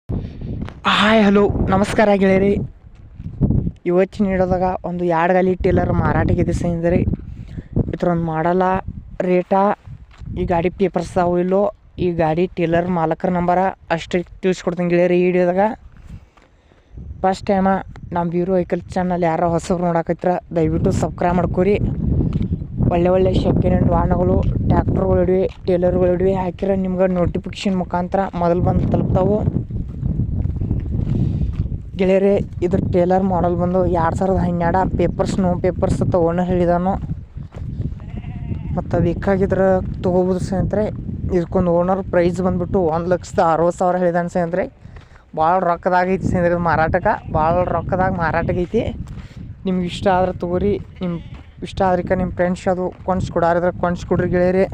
Hi hello ನಮಸ್ಕಾರ ಗೆಳೆಯರಿ. ಇವತ್ತಿನ ನೀಡೋದಾಗ ಒಂದು ಎರಡು ಗಾಲಿ ಟೇಲರ್ ಮಾರಾಟಕ್ಕೆ ಇದೆ ಸ್ನೇಹಿತರೆ. ಇದರೊಂದು ಮಾಡಲ್ಲ ರೇಟ, ಈ ಗಾಡಿ ಪೇಪರ್ಸ್ ಅವು ಇಲ್ಲೋ, ಈ ಗಾಡಿ ಟೇಲರ್ ಮಾಲಕರ ನಂಬರ ಅಷ್ಟು ತಿಳಿಸ್ಕೊಡ್ತೀನಿ ಗೆಳೆಯರಿ. ಈ ವಿಡಿಯೋದಾಗ ಫಸ್ಟ್ ಟೈಮ ನಮ್ಮ ವೀರು ವೆಹಿಕಲ್ ಚಾನಲ್ ಯಾರೋ ಹೊಸಬ್ರು ನೋಡಕತ್ರ ದಯವಿಟ್ಟು ಸಬ್ಸ್ಕ್ರೈಬ್ ಮಾಡ್ಕೊರಿ. ಒಳ್ಳೆ ಸೆಕೆಂಡ್ ಹ್ಯಾಂಡ್ ವಾಹನಗಳು, ಟ್ಯಾಕ್ಟರ್ಗಳು ಇಡಿವೆ, ಟೇಲರ್ಗಳು ಇಡಿವೆ ಹಾಕಿರ ನಿಮ್ಗೆ ನೋಟಿಫಿಕೇಶನ್ ಮುಖಾಂತರ ಮೊದಲು ಬಂದು ತಲುಪ್ತಾವು ಗೆಳೆಯರೆ. ಇದ್ರ ಟೇಲರ್ ಮಾಡಲ್ ಬಂದು 2012 ಪೇಪರ್ಸ್ ನೋ ಪೇಪರ್ಸ್ ಅಂತ ಓನರ್ ಹೇಳಿದಾನು. ಮತ್ತು ಬೇಕಾಗಿದ್ರೆ ತೊಗೋಬೋದು ಸ್ನೇಹಿತರೆ. ಇದಕ್ಕೊಂದು ಓನರ್ ಪ್ರೈಸ್ ಬಂದುಬಿಟ್ಟು 1,60,000 ಹೇಳಿದಾನೆ ಸ್ನೇಹಿತರೆ. ಭಾಳ ರೊಕ್ಕದಾಗೈತಿ ಸ್ನೇಹಿತರೆ ಮಾರಾಟಕ್ಕೆ, ಭಾಳ ರೊಕ್ಕದಾಗ ಮಾರಾಟಕ್ಕೆ. ನಿಮ್ಗೆ ಇಷ್ಟ ಆದ್ರೆ ತೊಗೋರಿ, ನಿಮ್ಮ ಇಷ್ಟ ಆದ್ರಿಕ ನಿಮ್ಮ ಫ್ರೆಂಡ್ಸ್ ಅದು ಕೊಂಡ್ಸ್ಕೊಡಾರಿದ್ರೆ ಕೊಂಡ್ಸ್ಕೊಡ್ರಿ ಗೆಳೆಯರಿ.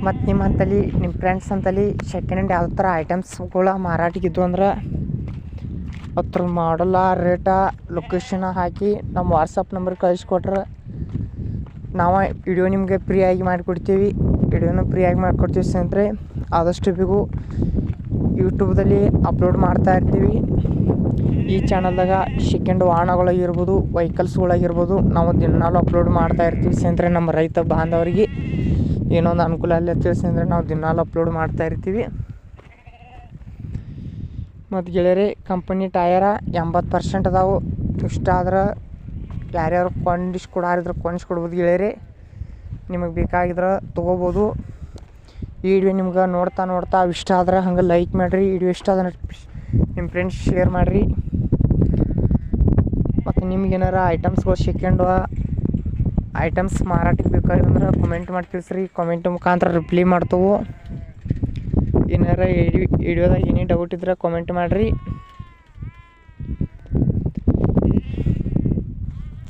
ಮತ್ತು ನಿಮ್ಮ ಫ್ರೆಂಡ್ಸ್ ಅಂತಲ್ಲಿ ಸೆಕೆಂಡ್ ಹ್ಯಾಂಡ್ ಯಾವ ಥರ ಐಟಮ್ಸ್ಗಳ ಮಾರಾಟಕ್ಕಿದ್ದು ಅಂದ್ರೆ ಅದ್ರ ಮಾಡಲ್ಲ ರೇಟ ಲೊಕೇಶನ್ ಹಾಕಿ ನಮ್ಮ ವಾಟ್ಸಪ್ ನಂಬರ್ ಕಳಿಸ್ಕೊಟ್ರೆ ನಾವು ವಿಡಿಯೋ ನಿಮಗೆ ಫ್ರೀಯಾಗಿ ಮಾಡಿಕೊಡ್ತೀವಿ. ಸ್ನೇಹಿತರೆ. ಆದಷ್ಟು ಬೇಗ ಯೂಟ್ಯೂಬ್ದಲ್ಲಿ ಅಪ್ಲೋಡ್ ಮಾಡ್ತಾಯಿರ್ತೀವಿ. ಈ ಚಾನಲ್ದಾಗ ಸೆಕೆಂಡ್ ವಾಹನಗಳಾಗಿರ್ಬೋದು, ವೆಹಿಕಲ್ಸ್ಗಳಾಗಿರ್ಬೋದು ನಾವು ದಿನಾಲು ಅಪ್ಲೋಡ್ ಮಾಡ್ತಾಯಿರ್ತೀವಿ ಸ್ನೇಹಿತರೆ. ನಮ್ಮ ರೈತ ಬಾಂಧವರಿಗೆ ಏನೋ ಒಂದು ಅನುಕೂಲ ಅಲ್ಲಿ ತಿಳಿಸಿ ಅಂದರೆ ನಾವು ದಿನಾಲು ಅಪ್ಲೋಡ್ ಮಾಡ್ತಾಯಿರ್ತೀವಿ. ಮತ್ತು ಗೆಳೆಯರೆ ಕಂಪನಿ ಟಯರ 80% ಅದಾವು. ಇಷ್ಟ ಆದ್ರೆ ಯಾರ್ಯಾರು ಕೊಂಡ್ಸ್ಕೊಡ್ಬೋದು ಗೆಳೆಯರೆ. ನಿಮಗೆ ಬೇಕಾಗಿದ್ರೆ ತೊಗೋಬೋದು. ಈ ವಿಡಿಯೋ ನಿಮ್ಗೆ ನೋಡ್ತಾ ಇಷ್ಟ ಆದ್ರೆ ಹಂಗೆ ಲೈಕ್ ಮಾಡಿರಿ. ವಿಡಿಯೋ ಇಷ್ಟ ಆದ್ರೆ ನಿಮ್ಮ ಫ್ರೆಂಡ್ಸ್ ಶೇರ್ ಮಾಡಿರಿ. ಮತ್ತು ನಿಮ್ಗೇನಾರ ಐಟಮ್ಸ್ಗಳು ಸೆಕೆಂಡ್ ಐಟಮ್ಸ್ ಮಾರಾಟಕ್ಕೆ ಬೇಕಾಗಿದ್ರೆ ಕಮೆಂಟ್ ಮಾಡಿ ತಿಳಿಸ್ರಿ. ಕಮೆಂಟ್ ಮುಖಾಂತರ ರಿಪ್ಲೈ ಮಾಡ್ತೇವೆ. ಏನಾರ ವಿಡಿಯೋದಾಗ ಏನೇ ಡೌಟ್ ಇದ್ರೆ ಕಮೆಂಟ್ ಮಾಡಿರಿ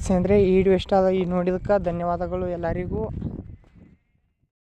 ಸ್ನೇಹಿತರೆ. ಈ ವಿಡಿಯೋ ಇಷ್ಟ ಆದ ನೋಡಿದಕ್ಕೆ ಧನ್ಯವಾದಗಳು ಎಲ್ಲರಿಗೂ.